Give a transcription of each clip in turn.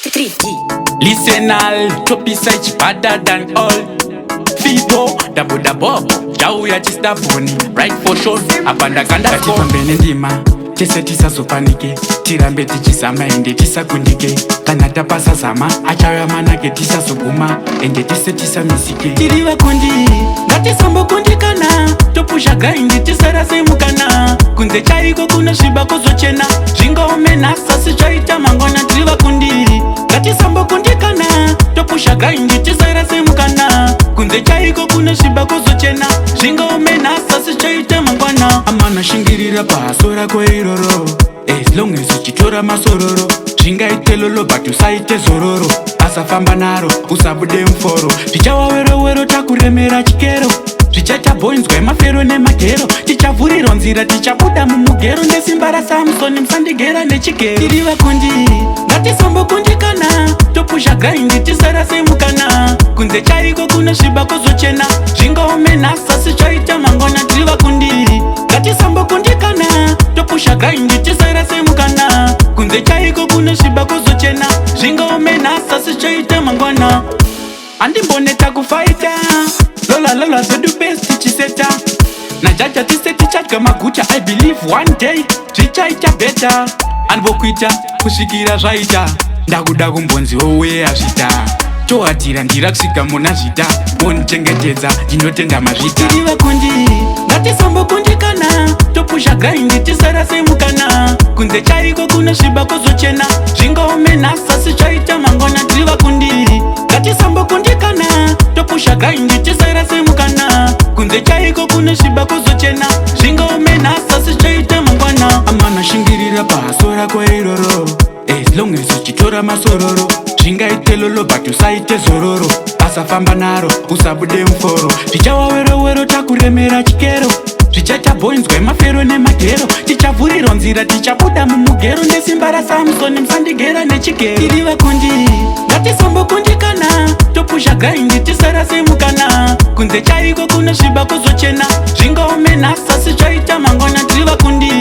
Listen all, Topisa is better than all. Fido, double, Jau ya Chistarbborn, right for sure. Abanda kanda Katipambene ndima, tese tisazopanike. Tirambe tichisama ende tisakundike. Kana tapasa zama, achaya manake tisazoguma. Ende tise tisamisike. Tirivakundi, ngatisambokundikana. Topusha gaindi tisarase mukana. Kunze chaiko kuna shiba kozochena. Jinga omena sasi chaita mangwana. Tirivakundi, ngatisambokundikana. Topusha gaindi tisarase mukana. Kunze chaiko kuna shiba kozochena. Jinga omena sasi chaita mangwana. Amana shingirira pasora kwa iroro. As long as uchitora masororo. Jinga itelolo but usaite zororo. Asafamba naro, usabude mforo. Tichawa wero takuremera chikero. Tichacha boins kwe mafero ne magero. Tichavuriro nzira tichabuda mumugero. Ndesimbara Samson msandigera nechigero. Tirivakundi, ngatisambokundikana. Topusha gaindi tisarase mukana. Kunze chaiko kuna shiba kozochena. Jinga omena sasi chaita mangwana. Tirivakundi, ngatisambokundikana. Topusha gaindi tisarase mukana. Kunze chaiko kuna shiba kozochena. Jinga omena sasi chaita mangwana. Andi mboneta kufaita. Lola, so do best chiseta. Na jaja tiseti chaka magucha. I believe one day chichaita better. And bokwita kushikira zvaita. Ndakudaku mbonzi owe azvita. Toatira ndira kusvika muna zvita. Monichengetedza ndinotenda mazvita. Tirivakundi, ngatisambokundikana. Topusha gaindi tisarase mukana. Kunze chaiko kuna shiba kozochena. Jinga omena sasi chaita mangwana. Tirivakundi, ngatisambokundikana. Topusha gaindi tisarase mukana. Kunze chaiko kuna shiba kozochena. Jinga omena sasi chaita mangwana. Amana shingirira pasora kwa iroro. As long as uchitora masororo. Jinga itelolo but usaite zororo. Asafamba naro, usabude mforo. Tichawa wero takuremera chikero. Tichacha boins kwe mafero ne magero. Tichavuriro nzira tichabuda mumugero. Ndesimbara Samson msandigera nechigero. Tirivakundi, ngatisambokundikana. Topusha gaindi tisarase mukana. Kunze chaiko kuna shiba kozochena. Jinga omena sasi chaita mangwana. Tirivakundi,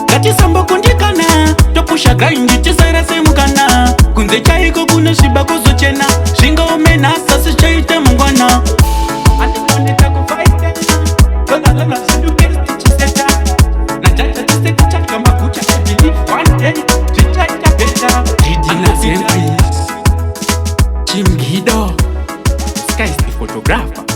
ngatisambokundikana. Topusha gaindi tisarase mukana. Kunze chaiko kuna shiba kozochena. Jinga omena sasi chaita mangwana. Andi mboneta kufaita. Lola, so do best chiseta. Na jaja tiseti chaka magucha. I believe one day chichaita better. Riddim na Samcris. Nijoh, Sky is the photographer.